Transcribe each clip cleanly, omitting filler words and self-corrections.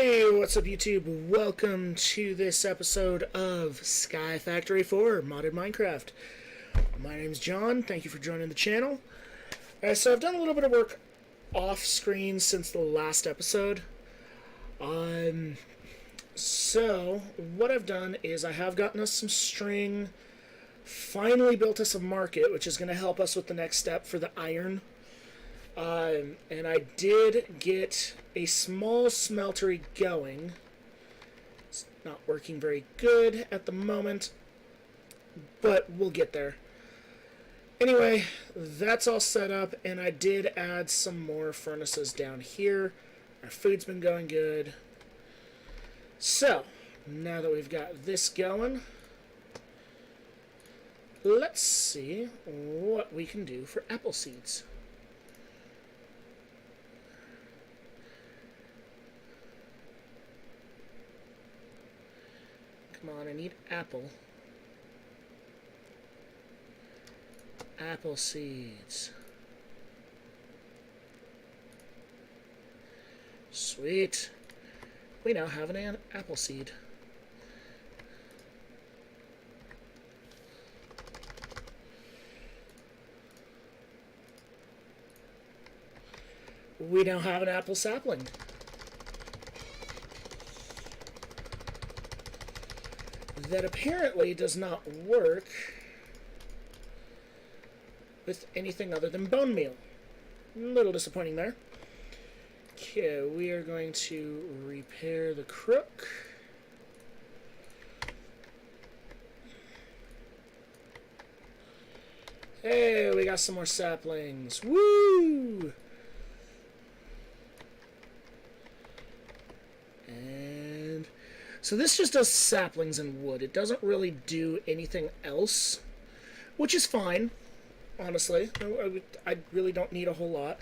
Hey, what's up YouTube? Welcome to this episode of Skyfactory 4 Modded Minecraft. My name's John, thank you for joining the channel. So I've done a little bit of work off screen since the last episode. So what I've done is I have gotten us some string, finally built us a market, which is going to help us with the next step for the iron. And I did get a small smeltery going. It's not working very good at the moment, but we'll get there. Anyway, that's all set up, and I did add some more furnaces down here. Our food's been going good. So, now that we've got this going, let's see what we can do for apple seeds. Come on, I need apple. Apple seeds. Sweet. We now have an apple seed. We now have an apple sapling. That apparently does not work with anything other than bone meal. A little disappointing there. Okay, we are going to repair the crook. Hey, we got some more saplings. Woo! So this just does saplings and wood. It doesn't really do anything else, which is fine, honestly. I really don't need a whole lot.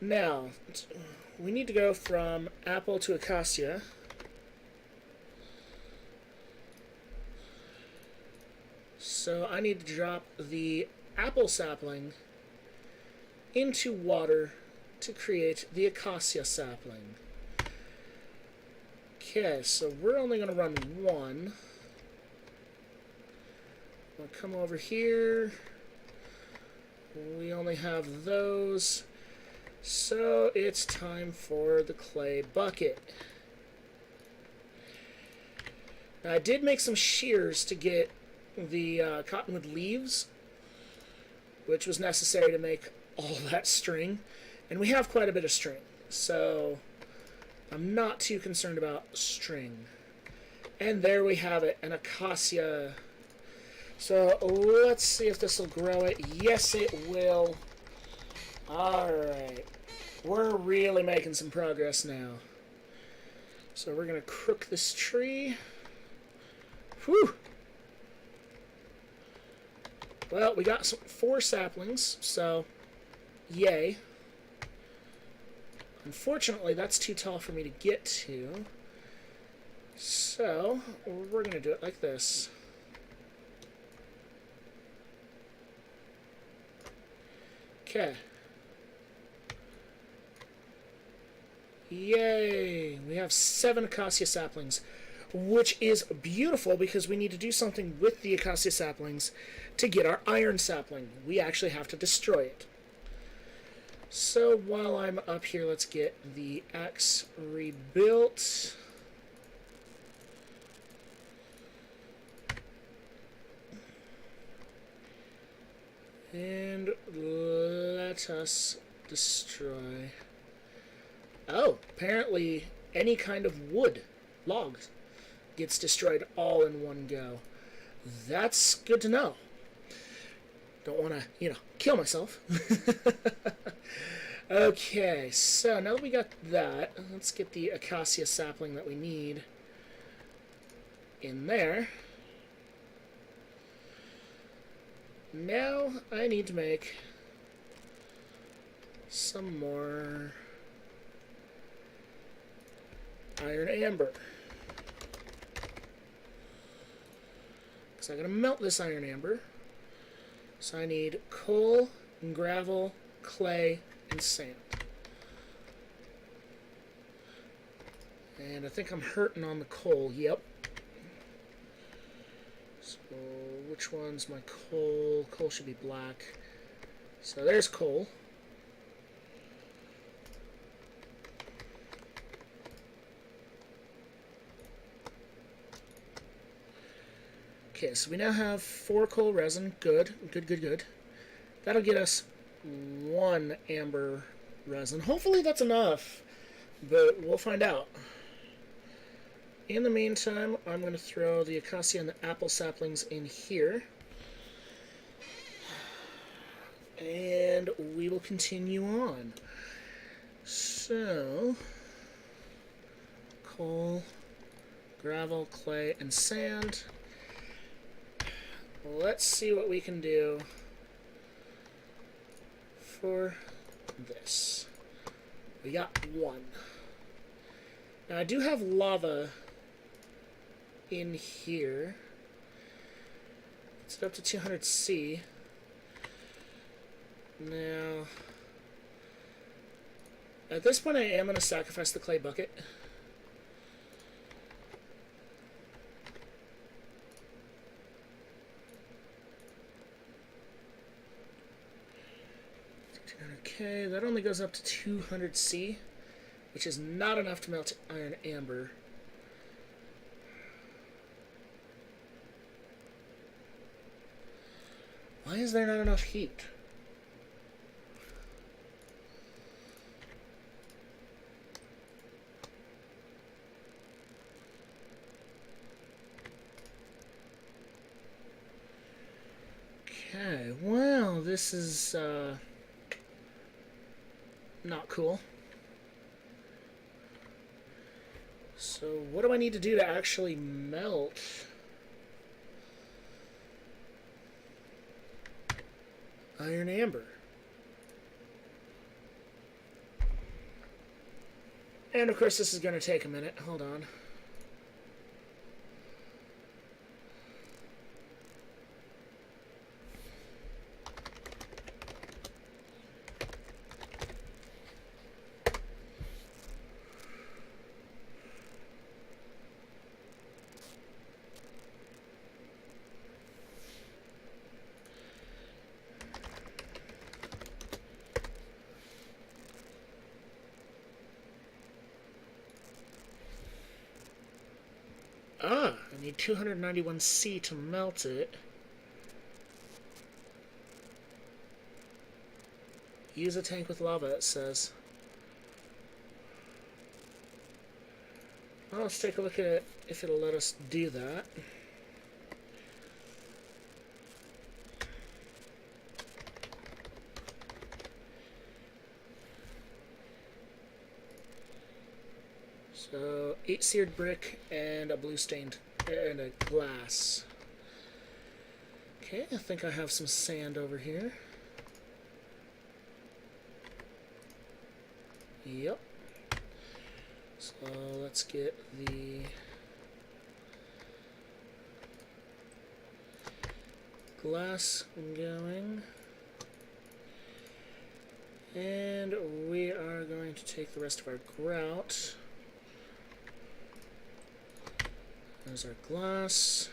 Now, we need to go from apple to acacia. So I need to drop the apple sapling into water to create the acacia sapling. Okay, so we're only going to run one. I'll come over here. We only have those. So it's time for the clay bucket. Now, I did make some shears to get the cottonwood leaves, which was necessary to make all that string. And we have quite a bit of string, so I'm not too concerned about string. And there we have it, an acacia. So let's see if this will grow it. Yes, it will. Alright. We're really making some progress now. So we're going to crook this tree. Whew! Well, we got 4 saplings, so yay. Unfortunately, that's too tall for me to get to. So, we're going to do it like this. Okay. Yay! We have 7 acacia saplings, which is beautiful because we need to do something with the acacia saplings to get our iron sapling. We actually have to destroy it. So while I'm up here, let's get the axe rebuilt. And let us destroy. Oh, apparently any kind of wood, logs, gets destroyed all in one go. That's good to know. Don't want to, kill myself. Okay, so now that we got that, let's get the acacia sapling that we need in there. Now I need to make some more iron amber. So I'm going to melt this iron amber. So I need coal, and gravel, clay, and sand. And I think I'm hurting on the coal. Yep. So which one's my coal? Coal should be black. So there's coal. Okay, so we now have 4 coal resin. Good, good, good, good. That'll get us 1 amber resin. Hopefully that's enough, but we'll find out. In the meantime, I'm going to throw the acacia and the apple saplings in here. And we will continue on. So, coal, gravel, clay, and sand. Let's see what we can do for this. We got 1. Now I do have lava in here. It's up to 200 C. Now, at this point I am going to sacrifice the clay bucket. Okay, that only goes up to 200 C, which is not enough to melt iron amber. Why is there not enough heat? Okay, well, this is not cool. So what do I need to do to actually melt iron amber? And of course this is going to take a minute. Hold on. I need 291 C to melt it. Use a tank with lava, it says. Well, let's take a look at it, if it'll let us do that. So 8 seared brick and a blue stained and a glass. Okay, I think I have some sand over here. Yep. So let's get the glass going. And we are going to take the rest of our grout. There's our glass.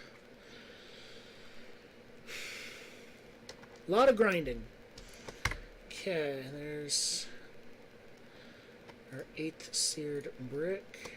A lot of grinding. Okay, there's our 8th seared brick.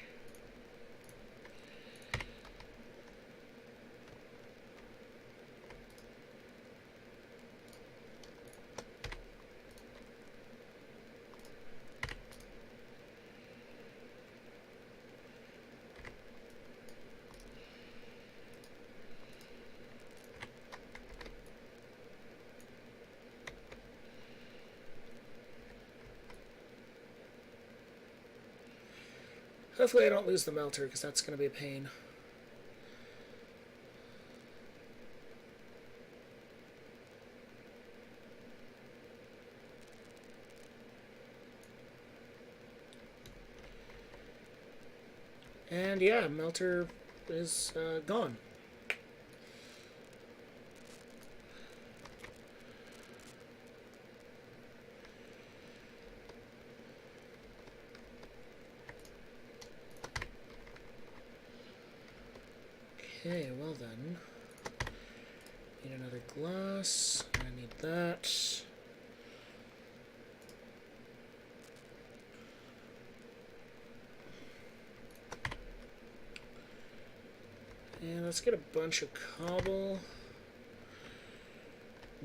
Hopefully I don't lose the melter, because that's going to be a pain. And yeah, melter is gone. Okay, well then. Need another glass. I need that. And let's get a bunch of cobble.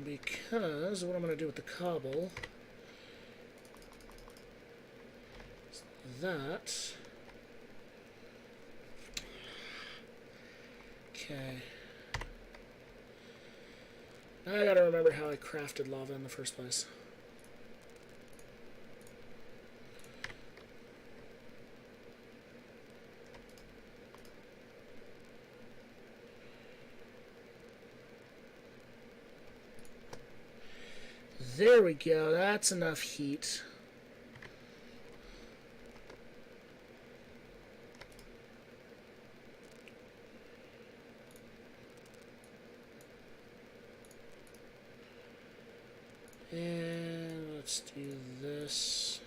Because what I'm going to do with the cobble is that. Okay. I gotta remember how I crafted lava in the first place. There we go, that's enough heat. And let's do this.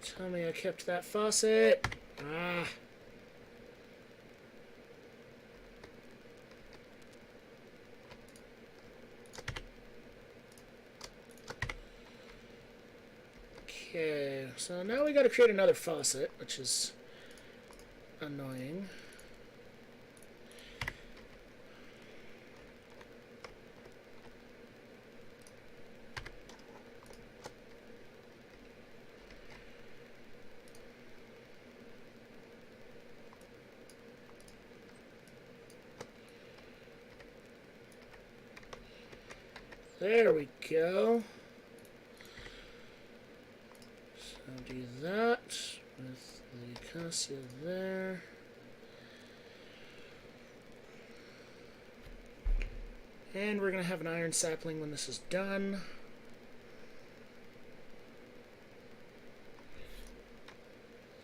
Tell me I kept that faucet. Ah. Okay, so now we gotta create another faucet, which is annoying. There we go. So do that with the acacia there. And we're going to have an iron sapling when this is done.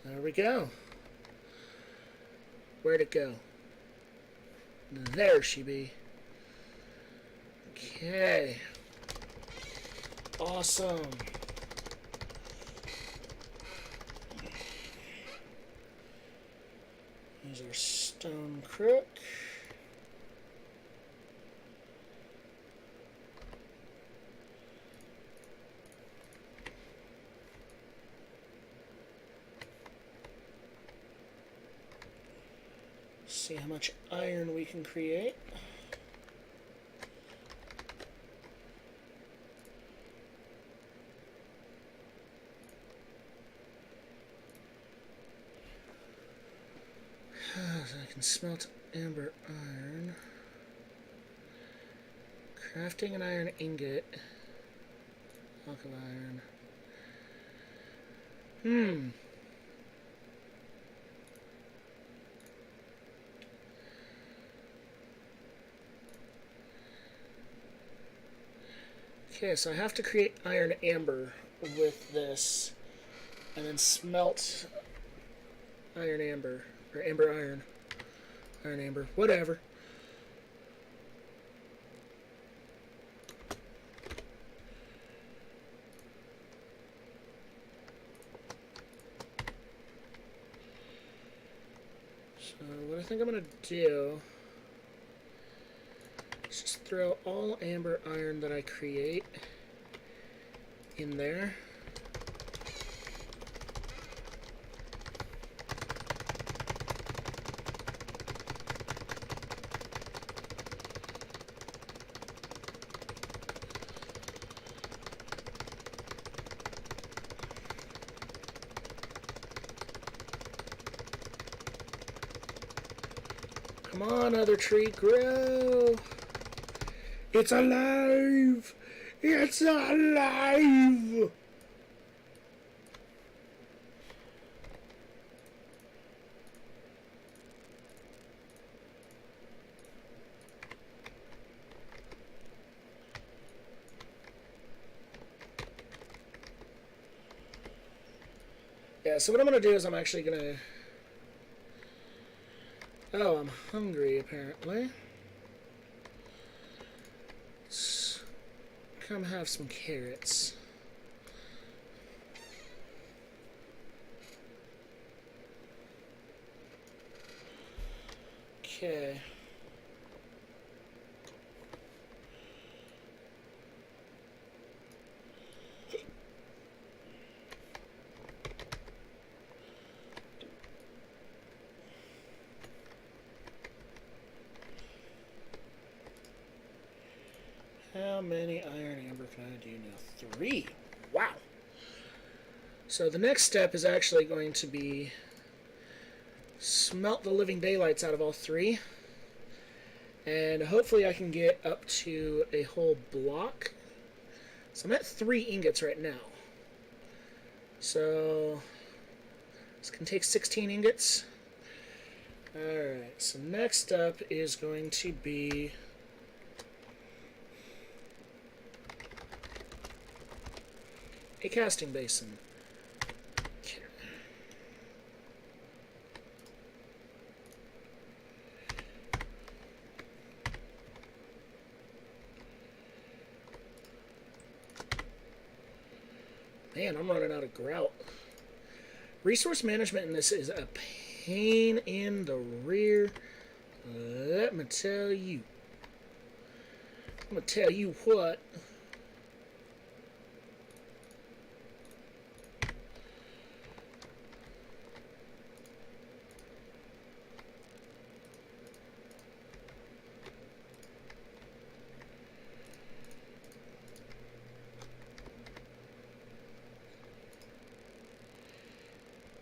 There we go. Where'd it go? There she be. Okay. Awesome. Here's our stone crook. See how much iron we can create. So I can smelt amber iron. Crafting an iron ingot. Block of iron. Okay, so I have to create iron amber with this, and then smelt iron amber, or amber iron. Iron amber, whatever. So what I think I'm going to do is just throw all amber iron that I create in there. Come on, other tree, grow! It's alive! It's alive! Yeah, so what I'm going to do is I'm actually going to... Oh, I'm hungry, apparently. Let's come have some carrots. Okay. How many iron amber can I do now? 3. Wow. So the next step is actually going to be smelt the living daylights out of all 3. And hopefully I can get up to a whole block. So I'm at 3 ingots right now. So this can take 16 ingots. Alright, so next up is going to be a casting basin. Okay. Man, I'm running out of grout. Resource management in this is a pain in the rear. Let me tell you. I'm going to tell you what.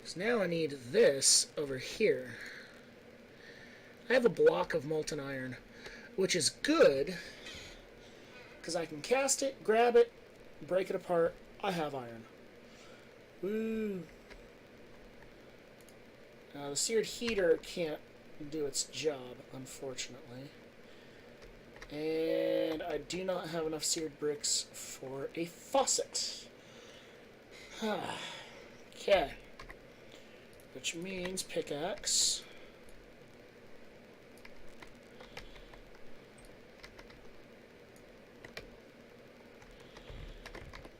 So now I need this over here. I have a block of molten iron, which is good because I can cast it, grab it, break it apart. I have iron. Woo! The seared heater can't do its job, unfortunately. And I do not have enough seared bricks for a faucet. Okay. Which means pickaxe.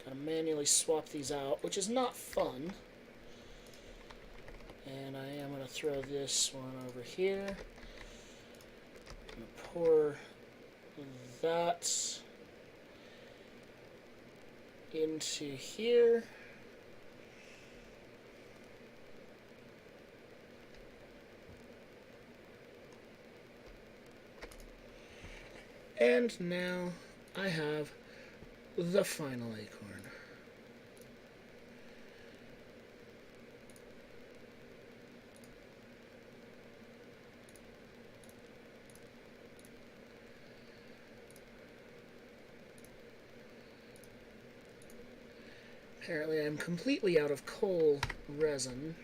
Gotta manually swap these out, which is not fun. And I am going to throw this one over here. I'm going to pour that into here. And now I have the final acorn. Apparently I'm completely out of coal resin.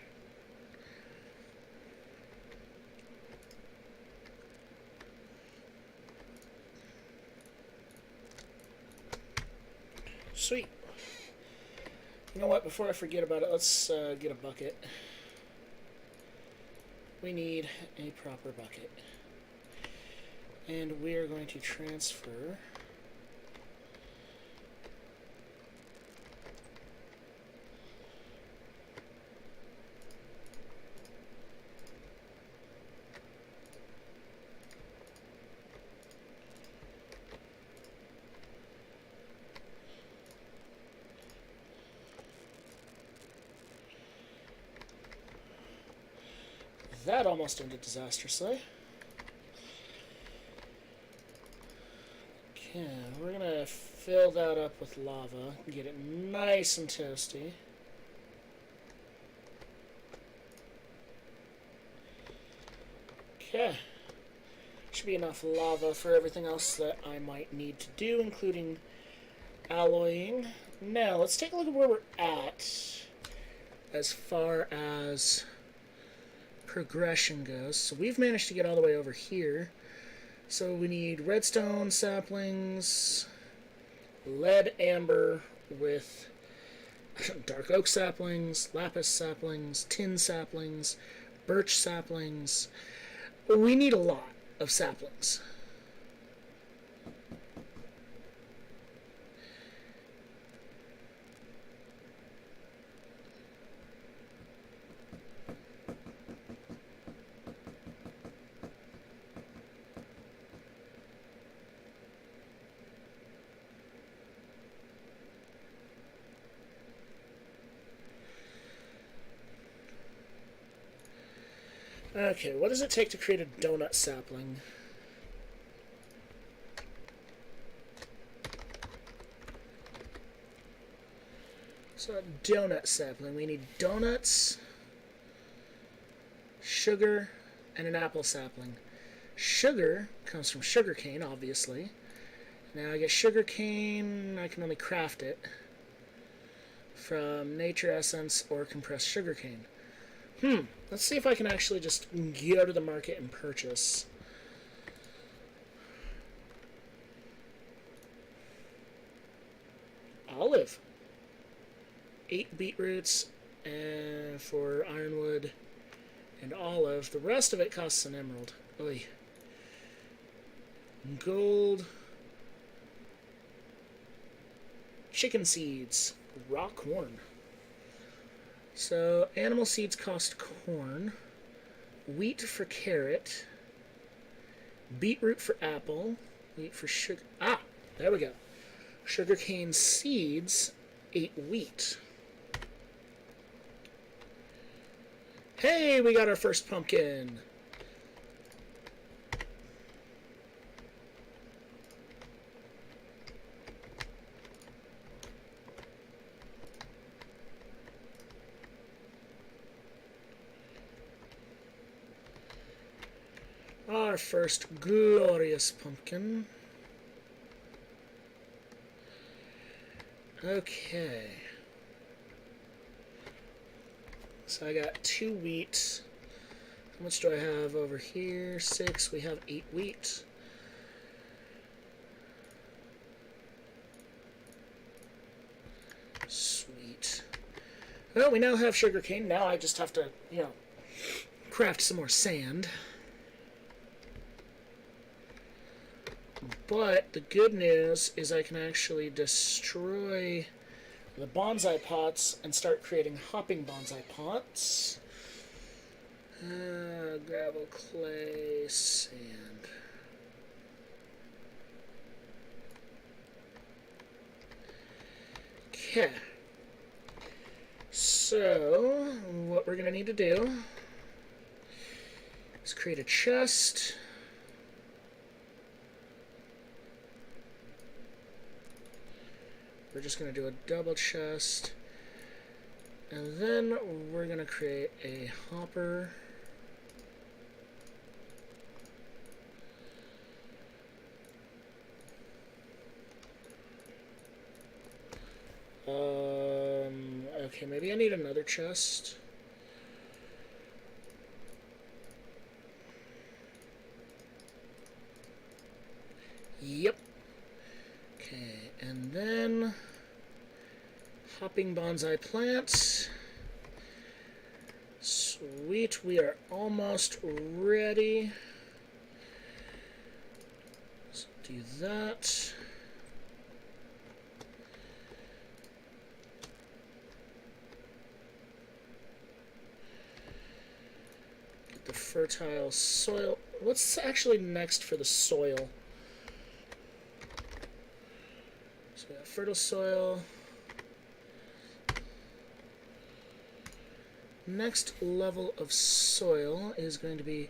Sweet. You know what? Before I forget about it, let's get a bucket. We need a proper bucket. And we are going to transfer that almost ended disastrously. Okay, we're gonna fill that up with lava, get it nice and toasty. Okay. Should be enough lava for everything else that I might need to do, including alloying. Now, let's take a look at where we're at as far as progression goes. So we've managed to get all the way over here. So we need redstone saplings, lead amber with dark oak saplings, lapis saplings, tin saplings, birch saplings. We need a lot of saplings. Okay, what does it take to create a donut sapling? So a donut sapling, we need donuts, sugar, and an apple sapling. Sugar comes from sugarcane, obviously. Now I get sugarcane, I can only craft it from nature essence or compressed sugarcane. Let's see if I can actually just go to the market and purchase. Olive. 8 beetroots and for ironwood and olive. The rest of it costs an emerald. Oy. Gold. Chicken seeds. Raw corn. So animal seeds cost corn. Wheat for carrot. Beetroot for apple. Wheat for sugar. Ah, there we go. Sugarcane seeds. 8 wheat. Hey, we got our first pumpkin. Our first glorious pumpkin. Okay. So I got 2 wheat. How much do I have over here? 6. We have 8 wheat. Sweet. Well, we now have sugarcane. Now I just have to, craft some more sand. But the good news is I can actually destroy the bonsai pots and start creating hopping bonsai pots. Gravel, clay, sand. Okay. So, what we're going to need to do is create a chest. We're just going to do a double chest. And then we're going to create a hopper. Okay, maybe I need another chest. Yep. Okay, and then hopping bonsai plants. Sweet, we are almost ready. Let's do that. Get the fertile soil. What's actually next for the soil? So we got fertile soil. Next level of soil is going to be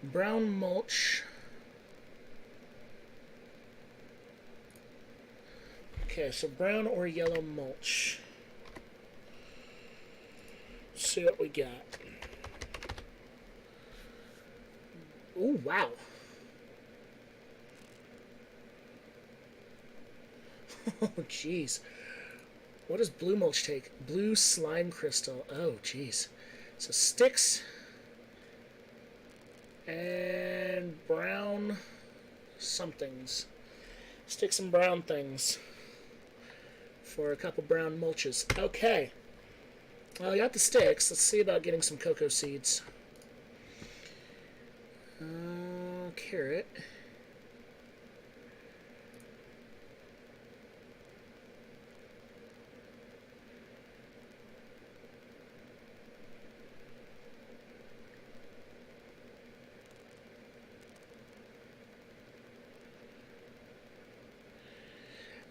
brown mulch. Okay, so brown or yellow mulch. Let's see what we got. Ooh, wow. Oh, jeez. What does blue mulch take? Blue slime crystal. Oh, jeez. So sticks and brown somethings. Sticks and brown things for a couple brown mulches. Okay. Well, I got the sticks. Let's see about getting some cocoa seeds. Carrot.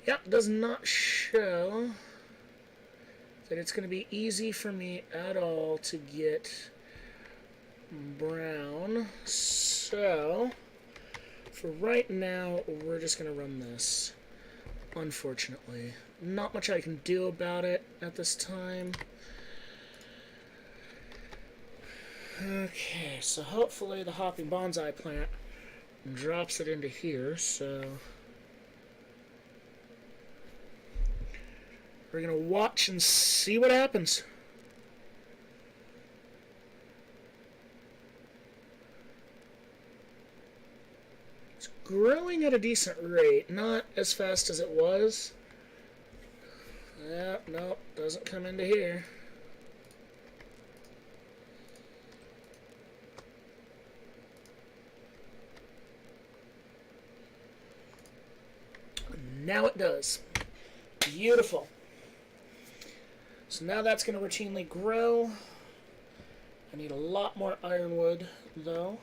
Yep, does not show that it's going to be easy for me at all to get brown. So, for right now, we're just going to run this. Unfortunately. Not much I can do about it at this time. Okay, so hopefully the hopping bonsai plant drops it into here, so we're gonna watch and see what happens. It's growing at a decent rate, not as fast as it was. Yeah, nope, doesn't come into here. Now it does. Beautiful. So now that's going to routinely grow. I need a lot more ironwood, though.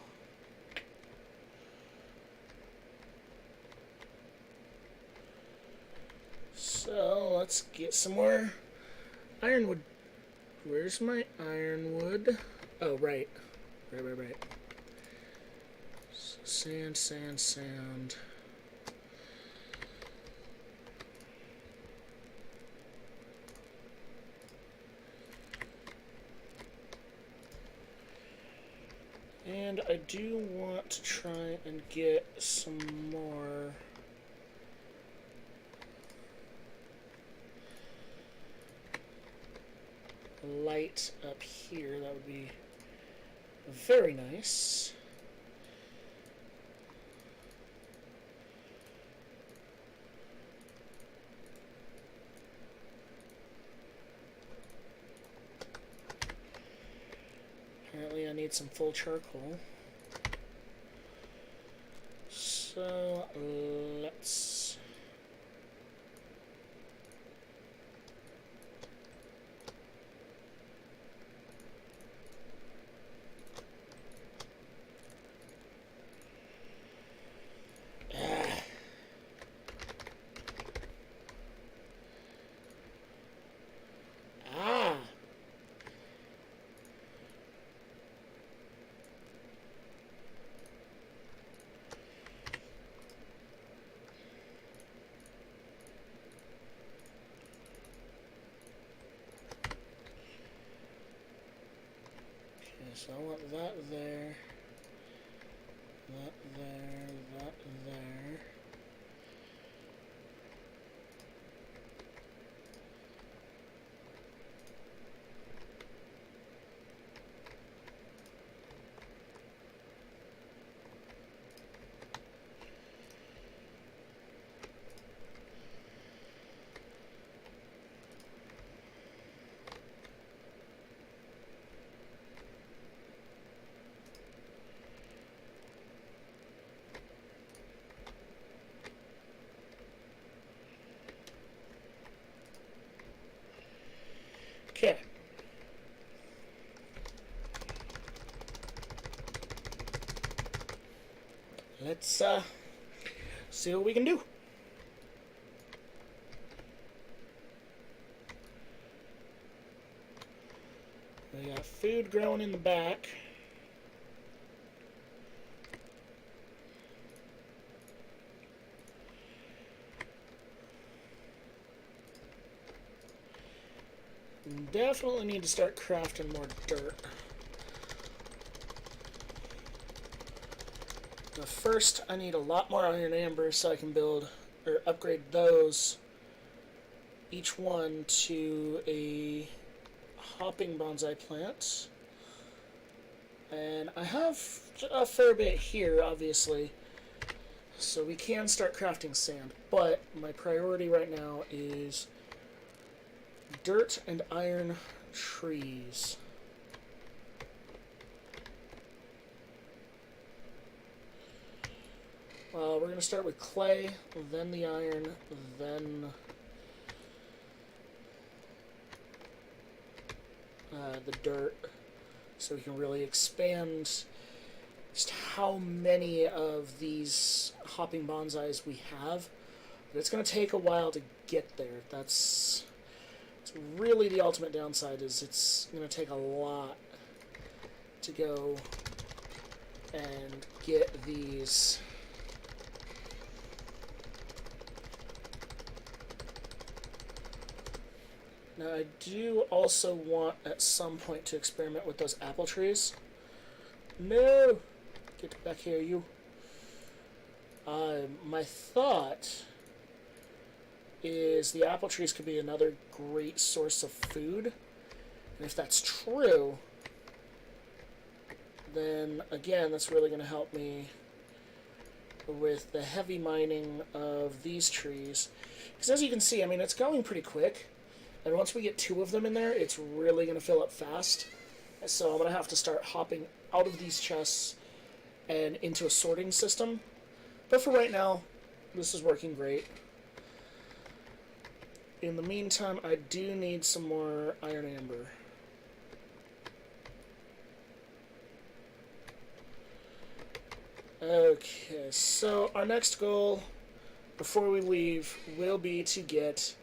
So let's get some more ironwood. Where's my ironwood? Oh, right. Right. So sand, sand, sand. And I do want to try and get some more light up here. That would be very nice. Apparently I need some full charcoal. So let's so I want that there, that there, that there. Okay. Let's see what we can do. We got food growing in the back. Definitely need to start crafting more dirt. But first, I need a lot more iron amber so I can build or upgrade those, each one to a hopping bonsai plant. And I have a fair bit here, obviously, so we can start crafting sand. But my priority right now is dirt and iron trees. We're going to start with clay, then the iron, then the dirt, so we can really expand just how many of these hopping bonsais we have. But it's going to take a while to get there. That's really the ultimate downside, is it's going to take a lot to go and get these. Now I do also want at some point to experiment with those apple trees. No! Get back here, you. My thought is the apple trees could be another great source of food. And if that's true, then again, that's really going to help me with the heavy mining of these trees. Because as you can see, I mean, it's going pretty quick. And once we get 2 of them in there, it's really going to fill up fast. So I'm going to have to start hopping out of these chests and into a sorting system. But for right now, this is working great. In the meantime, I do need some more iron amber. Okay, so our next goal before we leave will be to get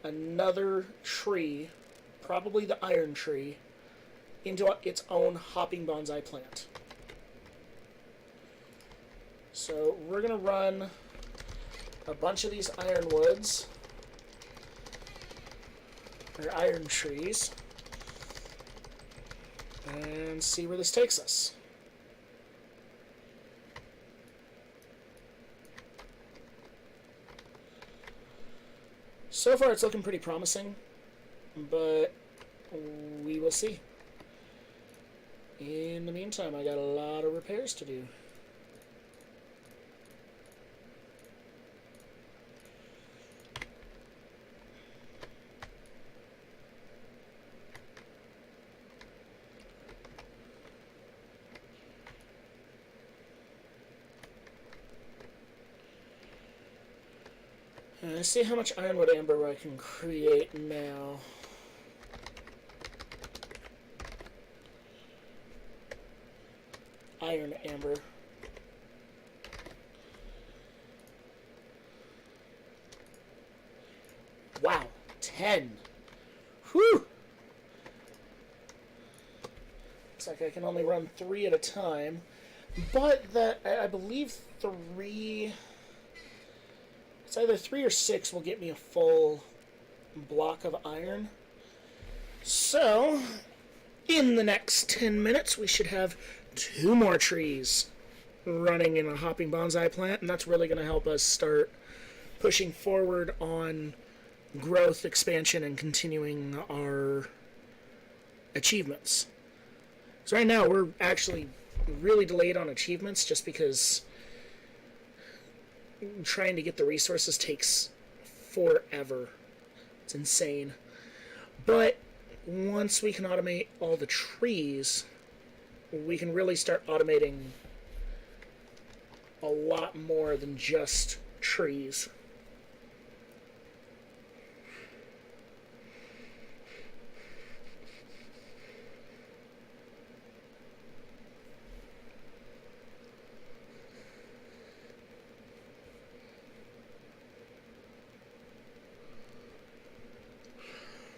another tree, probably the iron tree, into its own hopping bonsai plant. So we're going to run a bunch of these ironwoods, or iron trees, and see where this takes us. So far it's looking pretty promising, but we will see. In the meantime, I got a lot of repairs to do. Let's see how much ironwood amber I can create now. Iron amber. Wow, 10. Whew! Looks like I can only run 3 at a time. But that, I believe 3... It's either 3 or 6 will get me a full block of iron. So, in the next 10 minutes, we should have 2 more trees running in a hopping bonsai plant, and that's really going to help us start pushing forward on growth, expansion, and continuing our achievements. So right now, we're actually really delayed on achievements just because trying to get the resources takes forever. It's insane. But once we can automate all the trees, we can really start automating a lot more than just trees.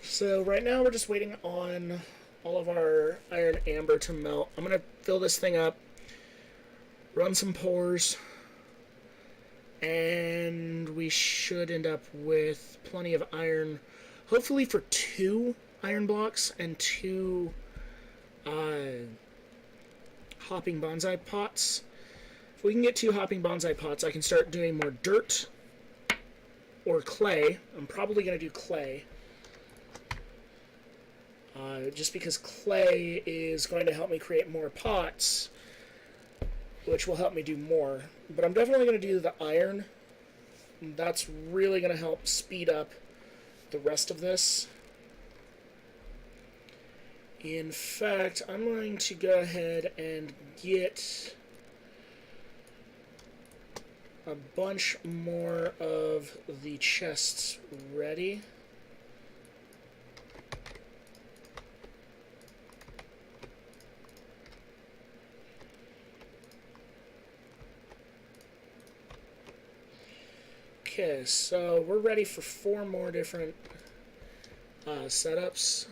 So right now we're just waiting on all of our iron amber to melt. I'm going to fill this thing up, run some pours, and we should end up with plenty of iron, hopefully for 2 iron blocks and 2 hopping bonsai pots. If we can get 2 hopping bonsai pots, I can start doing more dirt or clay. I'm probably going to do clay. Just because clay is going to help me create more pots, which will help me do more. But I'm definitely going to do the iron. That's really going to help speed up the rest of this. In fact, I'm going to go ahead and get a bunch more of the chests ready. Okay, so we're ready for 4 more different setups.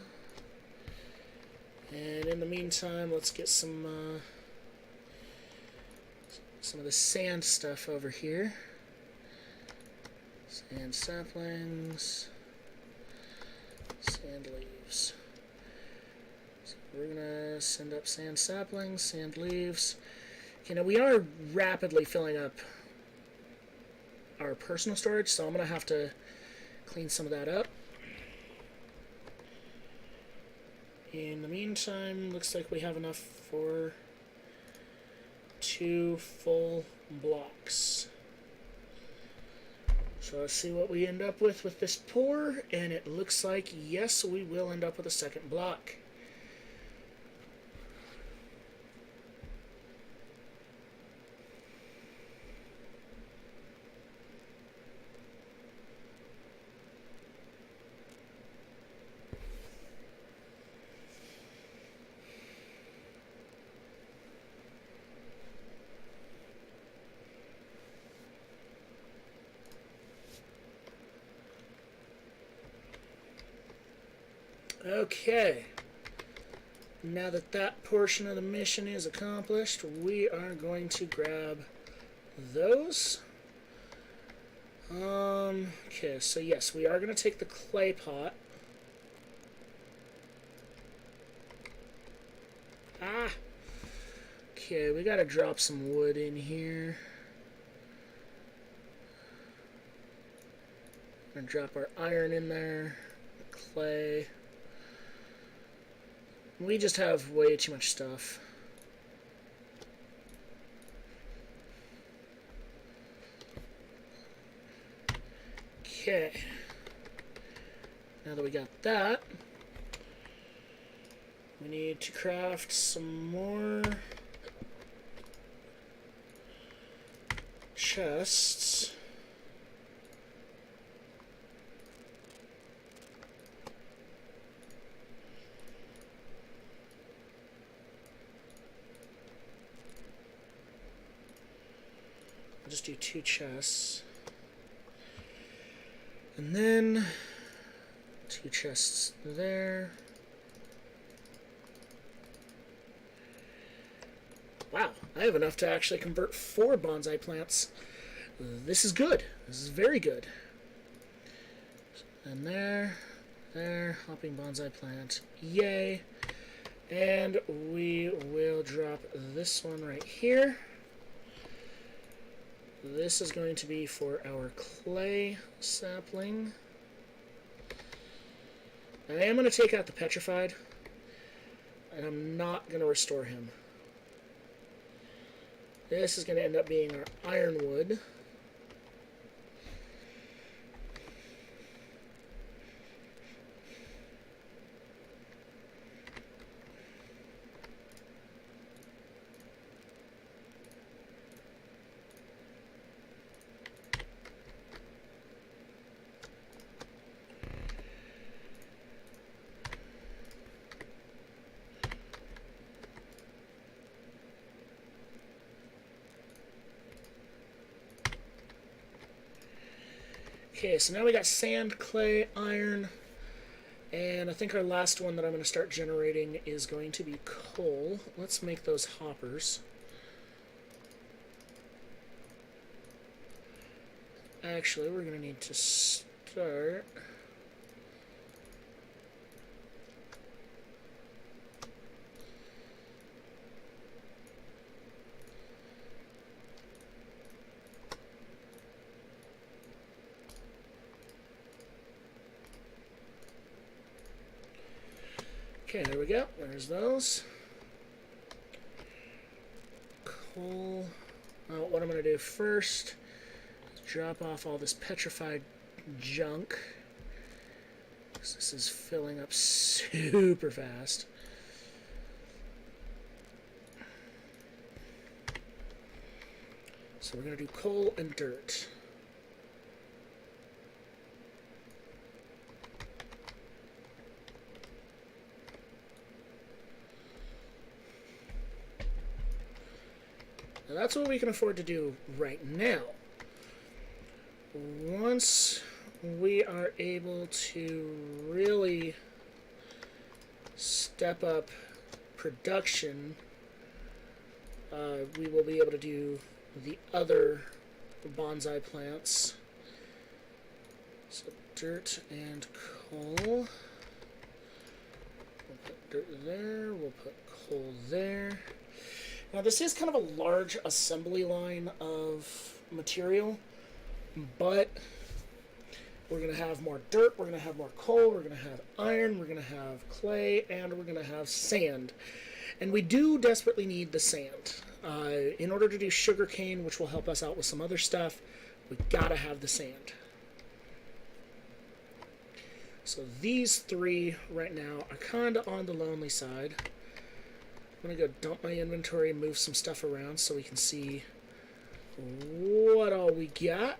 And in the meantime, let's get some of the sand stuff over here. Sand saplings, sand leaves. So we're gonna send up sand saplings, sand leaves. Okay, now we are rapidly filling up our personal storage, so I'm gonna have to clean some of that up. In the meantime, looks like we have enough for 2 full blocks. So let's see what we end up with this pour, and it looks like, yes, we will end up with a second block. Okay, now that that portion of the mission is accomplished, we are going to grab those. Okay, so yes, we are going to take the clay pot. Okay, we got to drop some wood in here. We're going to drop our iron in there, clay. We just have way too much stuff. Okay. Now that we got that, we need to craft some more chests. I'll just do 2 chests. And then 2 chests there. Wow, I have enough to actually convert 4 bonsai plants. This is good. This is very good. And there, hopping bonsai plant. Yay. And we will drop this one right here. This is going to be for our clay sapling. I am going to take out the petrified, and I'm not going to restore him. This is going to end up being our ironwood. Okay, so now we got sand, clay, iron, and I think our last one that I'm going to start generating is going to be coal. Let's make those hoppers. Actually, we're going to need to start... Okay, there we go. There's those. Coal. What I'm going to do first is drop off all this petrified junk. This is filling up super fast. So we're going to do coal and dirt. Now that's what we can afford to do right now. Once we are able to really step up production, we will be able to do the other bonsai plants. So dirt and coal. We'll put dirt there, we'll put coal there. Now this is kind of a large assembly line of material, but we're going to have more dirt, we're going to have more coal, we're going to have iron, we're going to have clay, and we're going to have sand. And we do desperately need the sand. In order to do sugarcane, which will help us out with some other stuff, we gotta have the sand. So these three right now are kind of on the lonely side. I'm going to go dump my inventory and move some stuff around so we can see what all we got.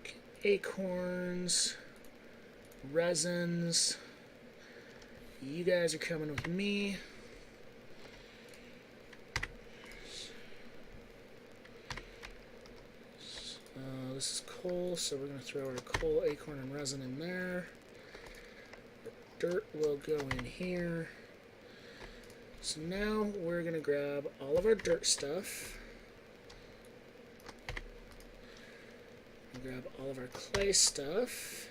Okay, acorns, resins. You guys are coming with me. This is coal, so we're going to throw our coal, acorn, and resin in there. Dirt will go in here. So now we're going to grab all of our dirt stuff. Grab all of our clay stuff.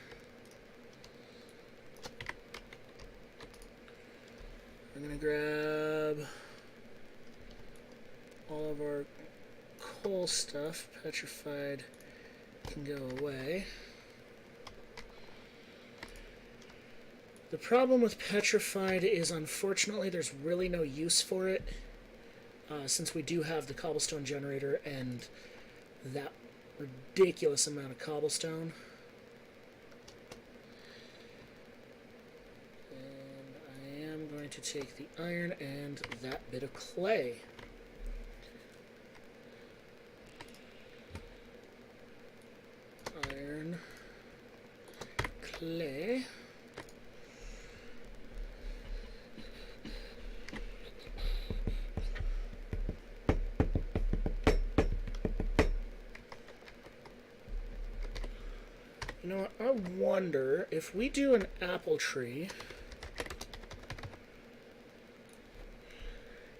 We're going to grab all of our coal stuff. Petrified can go away. The problem with petrified is, unfortunately, there's really no use for it, since we do have the cobblestone generator and that ridiculous amount of cobblestone. And I am going to take the iron and that bit of clay. Iron, clay. You know what, I wonder if we do an apple tree,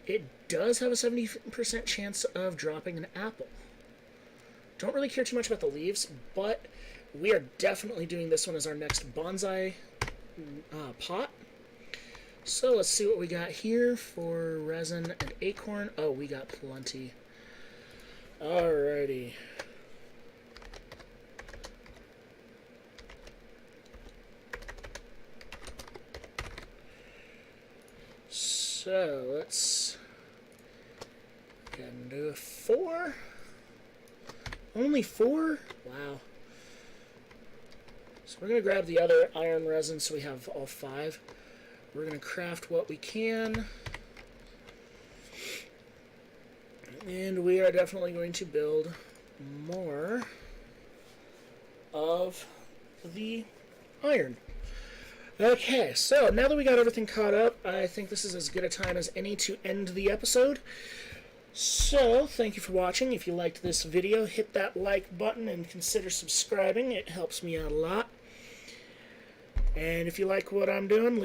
it does have a 70% chance of dropping an apple. Don't really care too much about the leaves, but we are definitely doing this one as our next bonsai pot. So let's see what we got here for resin and acorn. Oh, we got plenty. Alrighty. So let's go ahead and do a 4. Only 4? Wow. So we're going to grab the other iron resin so we have all 5. We're going to craft what we can. And we are definitely going to build more of the iron. Okay, so now that we got everything caught up, I think this is as good a time as any to end the episode. So, thank you for watching. If you liked this video, hit that like button and consider subscribing. It helps me out a lot. And if you like what I'm doing,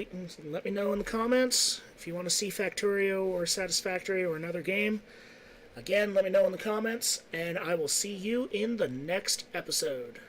let me know in the comments. If you want to see Factorio or Satisfactory or another game, again, let me know in the comments, and I will see you in the next episode.